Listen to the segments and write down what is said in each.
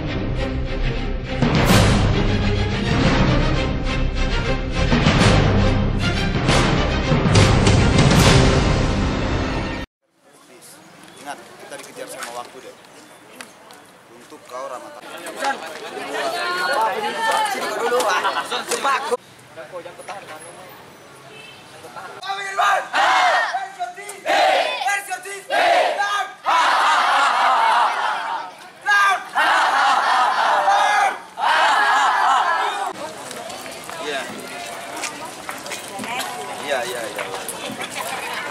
Ingat, kita dikejar sama waktu deh. Untuk kau Ramadhan. Iya.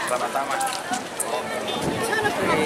Sama-sama.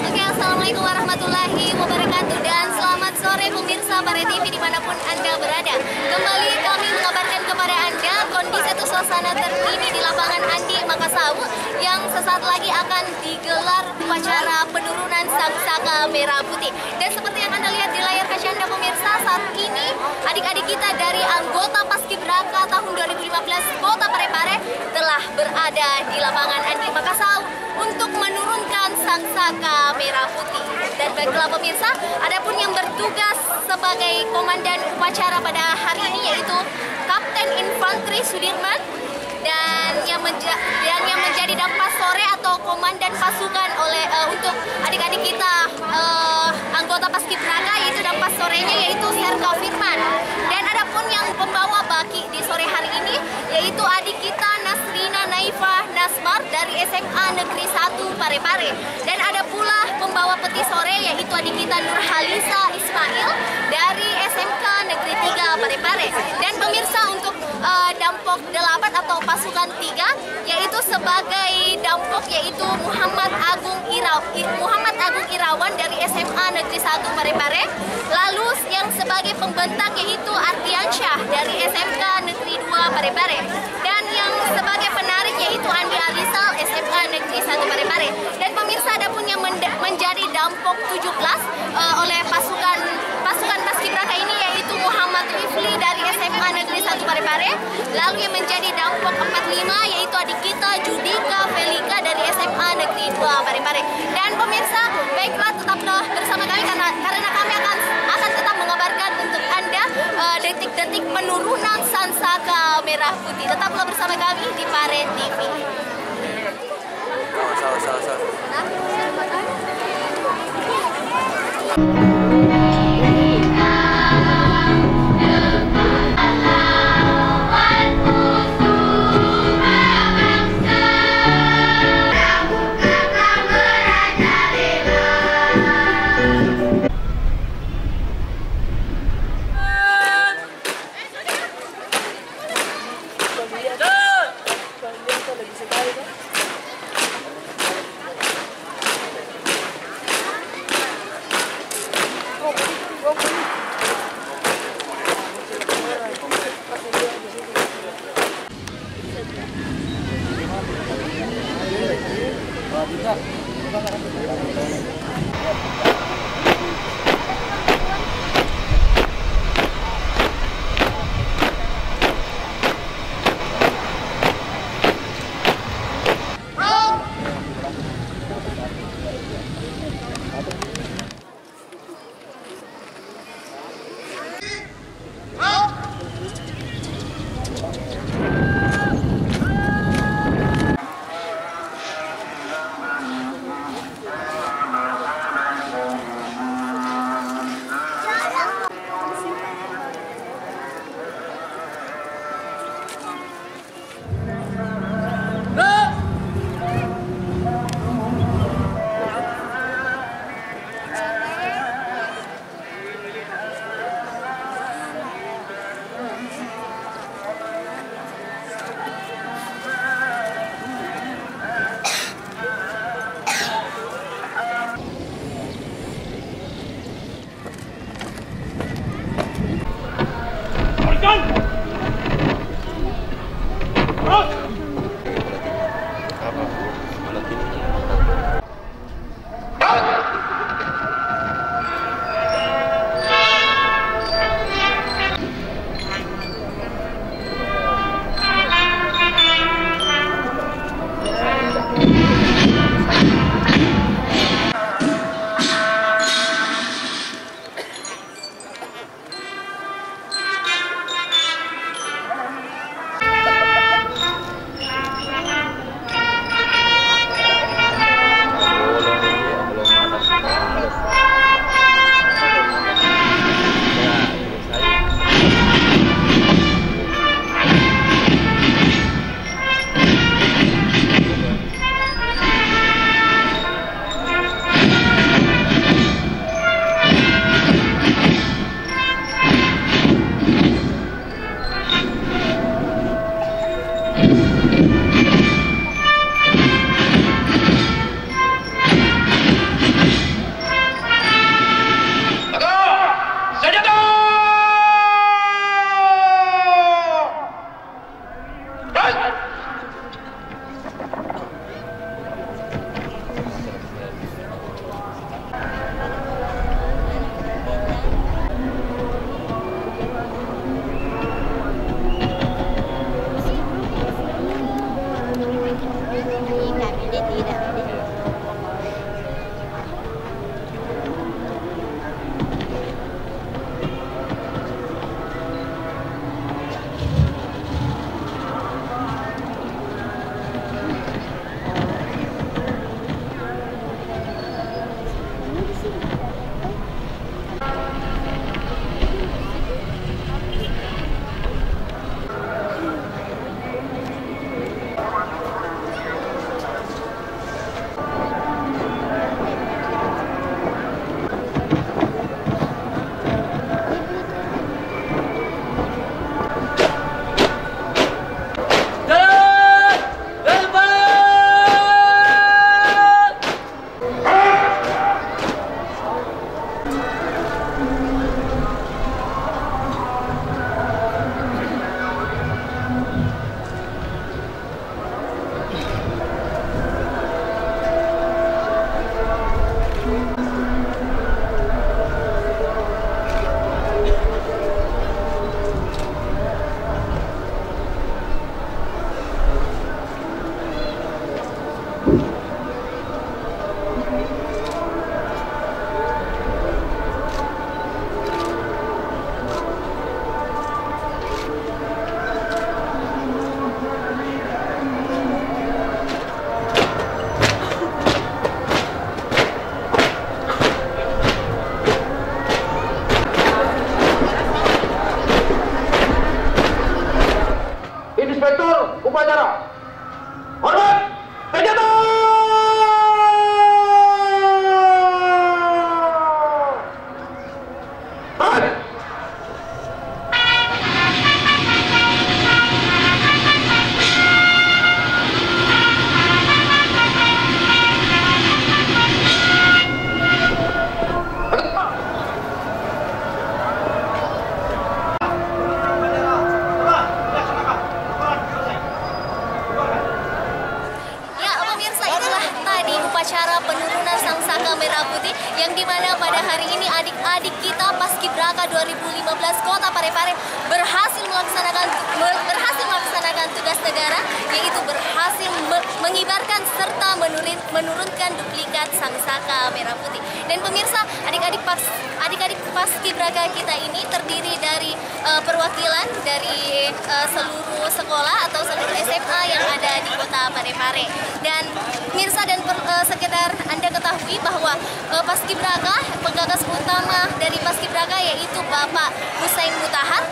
Oke, assalamualaikum warahmatullahi wabarakatuh dan selamat sore pemirsa Pare TV dimanapun Anda berada. Kembali kami mengabarkan kepada Anda kondisi atau suasana terkini di lapangan Andi Makassau yang sesaat lagi akan digelar upacara penurunan Sangsaka Merah Putih. Dan seperti yang Anda lihat di layar kaca Anda pemirsa, saat ini adik-adik kita dari anggota Paskibraka tahun 2015 Kota Parepare telah berada di lapangan Andi Makassau untuk menurunkan Sangsaka Merah Putih. Dan baiklah pemirsa, adapun yang bertugas sebagai komandan upacara pada hari ini yaitu Kapten Infanteri Sudirman dan yang menjadi dampas sore atau komandan pasukan oleh untuk adik-adik kita anggota Paskibraka yaitu dampas sorenya yaitu Serka Firman. Dan adapun yang pembawa baki di sore hari ini yaitu adik kita Nasrina Naifah Nasmar dari SMA Negeri 1 Parepare. Dan ada pula pembawa peti sore yaitu adik kita Nurhalisa Ismail dari SMK Negeri 3 Parepare. Dan pemirsa untuk Dampok 8 atau pasukan 3 yaitu sebagai dampok yaitu Muhammad Agung Irawan dari SMA Negeri 1 Parepare. Lalu yang sebagai pembentak yaitu Ardiansyah dari SMK Negeri 2 Parepare. Dan yang sebagai penarik yaitu Andi Alisal SMA Negeri 1 Parepare. Dan pemirsa adapun yang menjadi dampok 17 oleh pasukan Paskibraka ini yaitu Muhammad Rifli dari SMA Negeri 1 Parepare. Lalu yang menjadi dampok 45 yaitu adik kita Judika Felika dari SMA Negeri 2 Parepare. Dan pemirsa, baiklah tetaplah bersama kami karena kami akan tetap mengabarkan untuk Anda detik-detik penurunan Sangsaka Merah Putih. Tetaplah bersama kami di Pare TV. Parepare berhasil melaksanakan tugas negara, yaitu berhasil mengibarkan serta menurunkan duplikat Sangsaka Merah Putih. Dan pemirsa, adik-adik Paskibraka kita ini terdiri dari perwakilan dari seluruh sekolah atau seluruh SMA yang ada di kota Parepare. Dan pemirsa dan sekedar Anda ketahui bahwa Paskibraka, penggagas utama dari Paskibraka yaitu Bapak Husain Mutahar,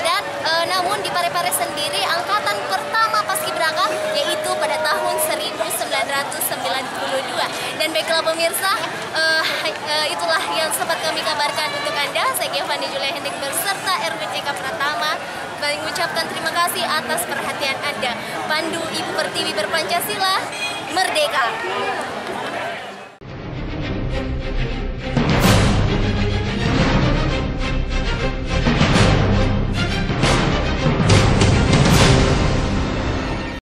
dan namun di Parepare sendiri angkatan pertama Paskibraka yaitu pada tahun 1992. Dan baiklah pemirsa, itulah yang sempat kami kabarkan untuk Anda. Saya Giovanni Julia Hendrik beserta RWCK Pratama mengucapkan terima kasih atas perhatian Anda. Pandu Ibu Pertiwi berpancasila, merdeka!